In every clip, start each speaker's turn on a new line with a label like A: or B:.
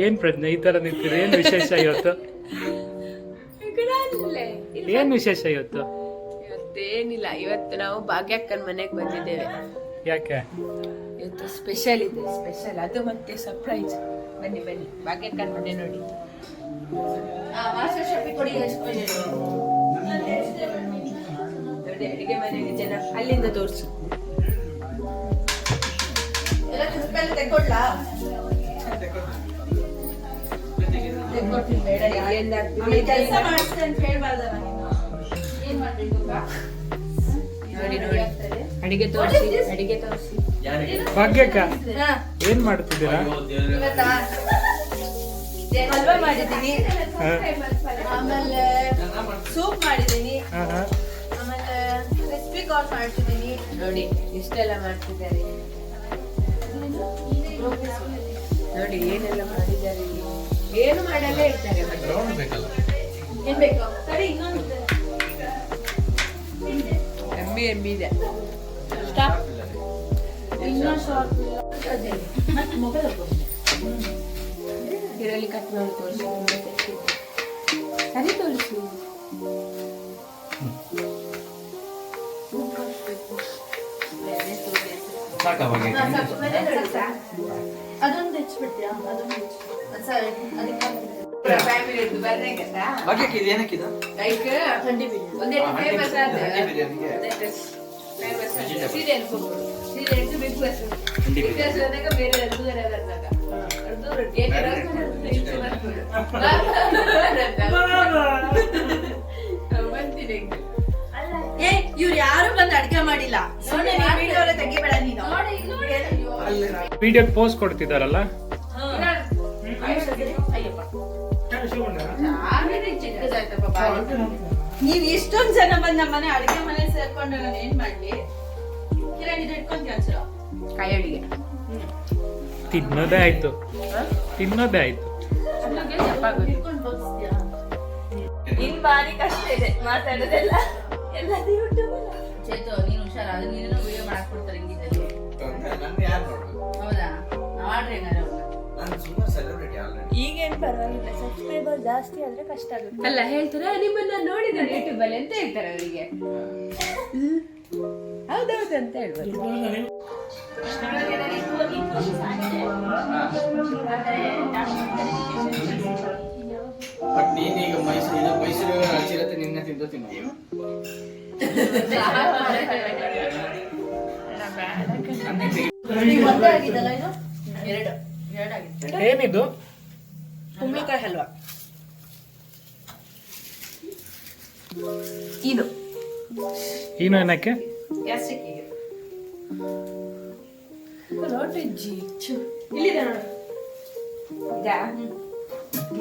A: ಏನ್ ಪ್ರಜ್ಞೆ ಈ ತರ ನಿಂತಿದೆ? ಏನ್ ವಿಶೇಷ ಇವತ್ತು? ಏನ್ ವಿಶೇಷ ಇವತ್ತು?
B: ಇವತ್ತೇನಿಲ್ಲ, ಇವತ್ತು ನಾವು ಭಾಗ್ಯಕ್ಕನ ಮನೆಗೆ ಬಂದಿದ್ದೇವೆ.
A: ಯಾಕೆ?
B: ಇವತ್ತು ಸ್ಪೆಷಲ್ ಇದೆ, ಸ್ಪೆಷಲ್. ಅದು ಮತ್ತೆ ಸರ್ಪ್ರೈಸ್. ಬನ್ನಿ ಬನ್ನಿ, ಭಾಗ್ಯಕ್ಕನ ಮನೆ ನೋಡಿ. ನೋಡಿ ಅಡಿಗೆ ಮನೆಗೆ ಜನ. ಅಲ್ಲಿಂದ ತೋರಿಸು. ನೋಡಿ ನೋಡಿ ಅಡಿಗೆ ತೋರಿಸಿ, ಅಡಿಗೆ ತೋರಿಸಿ.
A: ಭಾಗ್ಯಕ್ಕ ಏನ್ ಮಾಡ್ತಿದ್ದೀರಾ?
B: ಹಲ್ವಾ ಮಾಡಿದ್ದೀನಿ, ಆಮೇಲೆ ಸೂಪ್ ಮಾಡಿದ್ದೀನಿ, ಆಮೇಲೆ ಕ್ರಿಸ್ಪಿ ಕಾರ್ನ್ ಮಾಡ್ತಿದ್ದೀನಿ. ನೋಡಿ ಇಷ್ಟೆಲ್ಲ ಮಾಡ್ತಿದ್ದಾರೆ. ನೋಡಿ ಏನೆಲ್ಲ ಮಾಡಿದ್ದಾರೆ. ಏನು ಮಾಡಲ್ಲೇ ಇರ್ತಾರೆ. ಏನ್ ಬೇಕು? ಸರಿ, ಇನ್ನೊಂದು ಎಮ್ಮಿ ಎಮ್ಮಿ ಇದೆ. ಇದರಲ್ಲಿ ಕಟ್ ಮಾಡಿ ತೋರಿಸಿ. ಸರಿ ತೋರಿಸಿ. ಅದೊಂದು ಹೆಚ್ಚಿಬಿಡ್ತೀಯಾ? ಅದೊಂದು ಇವ್ರು ಯಾರು ಬಂದು ಅಡ್ಗೆ ಮಾಡಿಲ್ಲ. ತೆಗಿಬೇಡ ನೀನು.
A: ವಿಡಿಯೋ ಪೋಸ್ಟ್ ಕೊಡ್ತಿದಾರಲ್ಲ.
B: ನೀವ್ ಇಷ್ಟೊಂದ್ ಜನ ಬಂದ್ ನಮ್ಮ ಮನೆ ಅಡಿಗೆ ಮನೆ ಸೇರ್ಕೊಂಡು ನಾನು ಏನ್ ಮಾಡ್ಲಿ? ಕಿರಣ್ ಇದು ಇಟ್ಕೊಂಡ್ ಕೆಲಸ ಕಾಯಿ ಅಡಿಗೆ
A: ತಿನ್ನೋದೇ ಆಯ್ತು, ತಿನ್ನೋದೇ ಆಯ್ತು.
B: ಇನ್ ಬಾರಿ ಕಷ್ಟ ಇದೆ ಮಾತಾಡೋದೆಲ್ಲ. ಎಲ್ಲದೂ ಯೂಟ್ಯೂಬ್ ಚೇತು, ನೀನು ಹುಷಾರ. ಅದು ನೀನು ವಿಡಿಯೋ ಮಾಡಕ್ ಕೊಡ್ತಾರೆ ಹಿಂಗಿದ್ದಲ್ಲಿ. ಹೌದಾ? ಮಾಡ್ರಿ ಈಗೇನ್ ಪರವಾಗಿಲ್ಲ. ಸಬ್ಸ್ಕ್ರೈಬರ್ ಜಾಸ್ತಿ ಆದ್ರೆ ಕಷ್ಟ ಆಗುತ್ತೆ ಅಲ್ಲ. ಹೇಳ್ತಾರೆ ನಿಮ್ಮನ್ನ ನೋಡಿದ್ದಾರೆ ಯೂಟ್ಯೂಬ್ ಅಲ್ಲಿ ಅಂತ ಹೇಳ್ತಾರೆ ಅವರಿಗೆ. ಹೌದೌದು ಅಂತ ಹೇಳ್ಬೋದು.
C: ಬಟ್ ನೀನೀಗ ಮೈಸೂರು ಹಚ್ಚಿರತ್ತೆ ನಿನ್ನೆ ತಿಂದು ತಿನ್ನೋದು.
A: ಏನಿದು?
B: ಕುಂಬಳಕಾಯಿ ಹಲ್ವಾ. ಇದು
A: ಏನು ಏನಕ್ಕೆ?
B: ಗ್ಯಾಸ್ಟ್ರಿಕ್ಕಿಗೆ. ಇಲ್ಲಿದೆ ನೋಡು.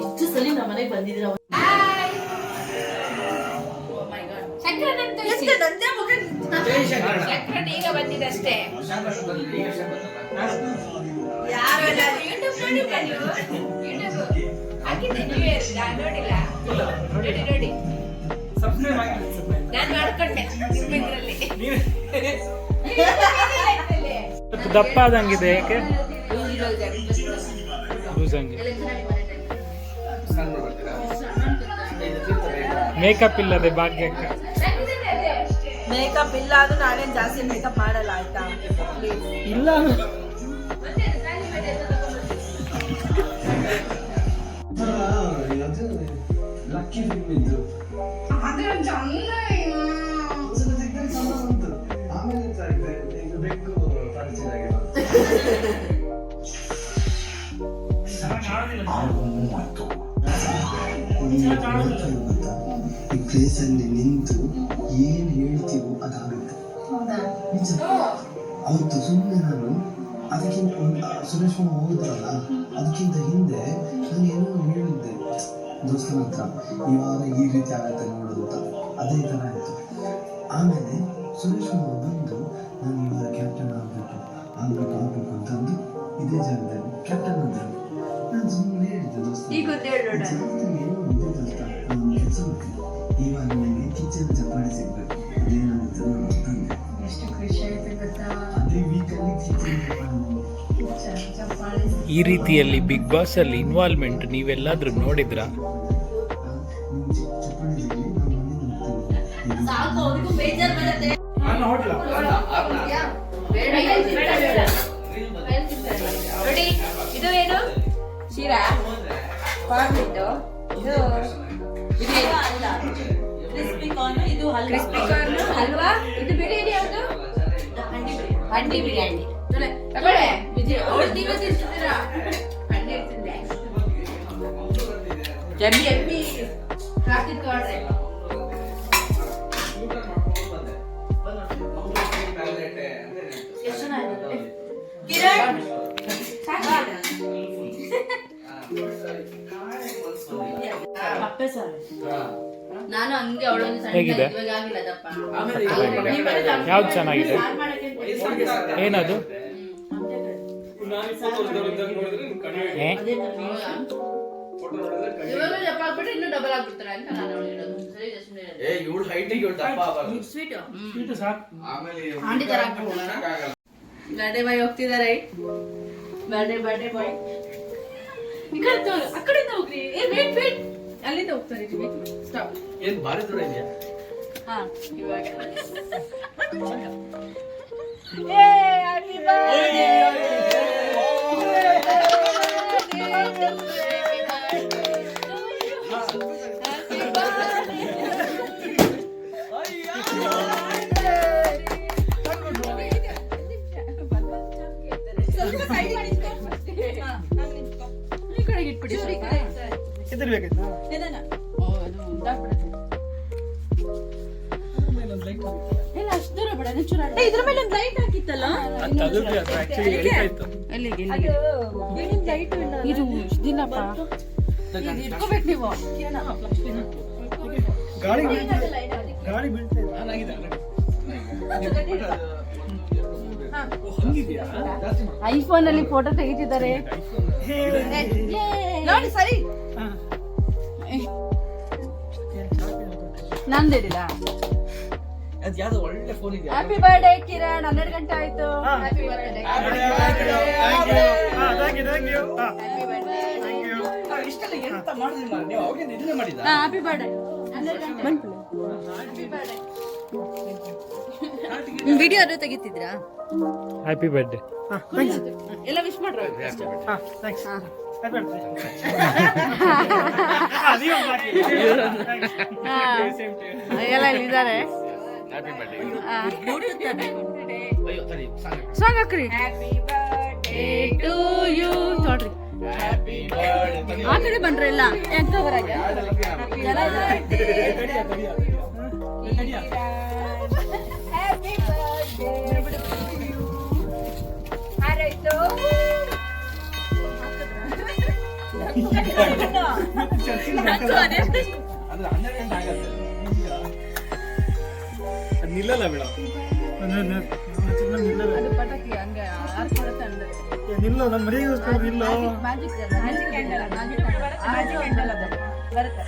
B: ಇಷ್ಟು ಸಲ ನಮ್ಮ ಮನೆಗೆ ಬಂದಿದ್ದೀರ. ಈಗ ಬಂದಿದೆ ಅಷ್ಟೇ. ಯಾರು ಯೂಟ್ಯೂಬ್ ನೋಡಿಲ್ಲ ನೀವು? ಯೂಟ್ಯೂಬ್ ಹಾಕಿದ್ದೆ ನೀವೇ ನೋಡಿಲ್ಲ? ನೋಡಿ ನೋಡಿ ನಾನು ಮಾಡ್ಕೊಂಡೆ ನಿಮ್ಮಿದ್ರಲ್ಲಿ.
A: ದಪ್ಪ ಆದಂಗಿದೆ ಯಾಕೆ? ಮೇಕಪ್ ಇಲ್ಲದೆ ಭಾಗ್ಯಕ್ಕ.
B: ಮೇಕಪ್ ಇಲ್ಲ ಅದು ನಾನೇನ್ ಜಾಸ್ತಿ ಮೇಕಪ್ ಮಾಡಲ್ಲ ಆಯ್ತಾ?
A: ಇಲ್ಲ
D: ಲಕ್ಕಿ ಫಿಲ್ಮ್ ಇದ್ದು ಆಮೇಲೆ ಬೆಕ್ಕು ಪರಿಚಯ ಈ ಪ್ಲೇಸ್ ಅಲ್ಲಿ ನಿಂತು ಏನ್ ಹೇಳ್ತೀವೋ ಅದಾಗುತ್ತೆ. ನಿಜ. ಅವತ್ತು ಸುಮ್ಮನೆ ನಾನು ಅದಕ್ಕಿಂತ ಸುರೇಶ್ ಹೋದ್ರಲ್ಲ, ಅದಕ್ಕಿಂತ ಹಿಂದೆ ನಾನು ಏನೋ ಹೇಳಿದ್ದೆ ದೋಸ್ತನ ಹತ್ರ, ಈ ವಾರ ಈ ರೀತಿ ಆಗತ್ತೆ ನೋಡೋದು ಅಂತ. ಅದೇ ಥರ ಆಯಿತು. ಆಮೇಲೆ ಸುರೇಶ್ ಬಂದು ನಾನು ಈ ವಾರ ಕ್ಯಾಪ್ಟನ್ ಆಗಬೇಕು ಅಂತಂದು ಇದೇ ಜಾಗದಲ್ಲಿ ಕ್ಯಾಪ್ಟನ್ ಅಂದರು. ನಾನು ಸುಮ್ಮನೆ ಹೇಳಿದ್ದೆ ದೋಸ್ತ, ಏನು ಇದೆ ದೋಸ್ತ, ನಾನು ಕೆಲಸ ಮಾಡ್ತೀನಿ, ಇವಾಗ ನನಗೆ ಕಿಚನ್ ಚಪ್ಪಾಡಿ ಸಿಗ್ಬೇಕು, ಅದೇನಾಗುತ್ತೆ ಅಂತಂದೆ.
B: ಎಷ್ಟು ಖುಷಿ ಆಯ್ತು ಗೊತ್ತಾ?
D: ಅದೇ ವೀಕಲ್ಲಿ ಕಿಚನ್ ಚಪ್ಪಾಡಿ
A: ಈ ರೀತಿಯಲ್ಲಿ ಬಿಗ್ ಬಾಸ್ ಅಲ್ಲಿ ಇನ್ವಾಲ್ವ್ಮೆಂಟ್ ನೀವೆಲ್ಲಾದ್ರೂ ನೋಡಿದ್ರಾ?
B: ಸಾಕು, ಅವ್ರಿಗೂ ಬೇಜಾರ್ ಬರುತ್ತೆ. ನೋಡಿ, ಇದು ಏನು ಶಿರಾ ಕಾರ್ನ್, ಇದು ಏನು ಅಲ್ಲ, ಕ್ರಿಸ್ಪಿ ಕಾರ್ನ್, ಇದು ಕ್ರಿಸ್ಪಿ ಕಾರ್ನ್ ಹಲ್ವಾ, ಇದು ಬಿರಿಯಾನಿ ಯಾವುದು? ಹಂಡಿ ಬಿರಿಯಾನಿ. ತಗೊಳ್ಳೆ ವಿಜಯ್, ಅವ್ರು ನೀವು ತಿಂತಿದ್ದೀರಾ? ಹಂಡಿ ತಿಂದೆ. ಎಮ್ಮಿ ಎಮ್ಮಿ ಹಾಕಿದ್ದು ಆಡ್ರೆ ಎಷ್ಟು ಚೆನ್ನಾಗಿದೆ. ಕಿರಣ್ ಅಪ್ಪೆ ಸಾರು. ನಾನು ಹಂಗೆ ಅವಳೊಂದು ಸಣ್ಣ
A: ಹೇಗಿದೆ?
B: ಇವಾಗ ಆಗಿಲ್ಲ ದಪ್ಪ.
A: ಯಾವ್ದು ಚೆನ್ನಾಗಿದೆ? ಏನದು? ಏ?
B: ಇವಾಗ ದಪ್ಪ ಆಗ್ಬಿಟ್ರೆ ಇನ್ನೂ ಡಬಲ್ ಆಗ್ಬಿಡ್ತಾರೆ ಅಂತ ನಾನು ಅವಳು ಹೇಳೋದು. ಸರಿ ಸುಮ್ಮನೆ ಇರು.
C: ಏ ಇವಳು ಹೈಟಿಗೆ ಇವಳು ದಪ್ಪ ಆಗಬಾರ್ದು.
B: ಸ್ವೀಟ್
C: ಆಮೇಲೆ
B: ಆಂಟಿ ತರ ಆಗ್ಬಿಡ್ತಾಳೆ. ಬರ್ಡೇ ಬಾಯ್ ಹೋಗ್ತಿದ್ದಾರೆ. ಬರ್ಡೇ ಬಾಯ್ ಈ ಕಡೆ ಆ ಕಡೆಯಿಂದ ಹೋಗ್ರಿ. ಏ ವೇಟ್ ವೇಟ್, ಅಲ್ಲಿಂದ ಹೋಗ್ತಾರೆ. ಸ್ಟಾಪ್.
C: ಏನ್ ಭಾರಿ ದೂರ ಇದೆಯಾ?
B: ಹಾ ಇವಾಗ ಏ ಹ್ಯಾಪಿ ಬರ್ಡೇ. ಇದ್ರ ಮೇಲೆ ಒಂದು ಲೈಟ್ ಹಾಕಿತ್ತಲ್ಲ, ಇದು ದಿನಪ್ಪ ಇಟ್ಕೋಬೇಕು ನೀವು. ಐಫೋನ್ ಅಲ್ಲಿ ಫೋಟೋ ತೆಗಿತಿದ್ದಾರೆ ನೋಡಿ. ಸರಿ ನಂದಿಲ್ಲ.
C: ಅದು ಯಾವ್ದು ಒಳ್ಳೆ ಫೋನ್ ಇದೆಯಾ?
B: Happy birthday Kiran. 12 ಗಂಟೆ ಆಯ್ತು. Happy birthday.
C: ಇಷ್ಟೆಲ್ಲ ಎಂತ ಮಾಡಿದ್ರಿ ಮಾರ್ರೆ? ನೀವು ಅವಾಗಿಂದ ಇದನ್ನೇ ಮಾಡಿದ್ದ?
B: Happy birthday. 12 ಗಂಟೆ ಹ್ಯಾಪಿ ಬರ್ಡೇ. ವಿಡಿಯೋ ಅದು ತೆಗಿತಿದ್ರಾ?
A: Happy birthday.
B: ಎಲ್ಲ ವಿಶ್ ಮಾಡ್ರು. ಎಲ್ಲ ಇಲ್ಲಿದ್ದಾರೆ. ಸಾಂಗ್ ಹಾಕ್ರಿ. ಹ್ಯಾಪಿ ಬರ್ಡೇ ಟು ಯು ನೋಡ್ರಿ. ಆ ಕಡೆ ಬನ್ರಿ ಎಲ್ಲ ಎಂತವರಾಗ ಹ್ಯಾಪಿ ಬರ್ಡೇ
C: ನಿಲ್ಲಲ್ಲ ಬೇಡ
B: ಅದು ಪಟಾಕಿ ಹಂಗೆ ಆರ್ಕೊಡುತ್ತೆ ಅಂದ್ರೆ
A: ನಿಲ್ಲೋ ನನ್ನ ಮನೆಗೋಸ್ಕರ ನಿಲ್ಲೋ.
B: ಮ್ಯಾಜಿಕ್ ಕ್ಯಾಂಡಲ್ ಬರುತ್ತೆ.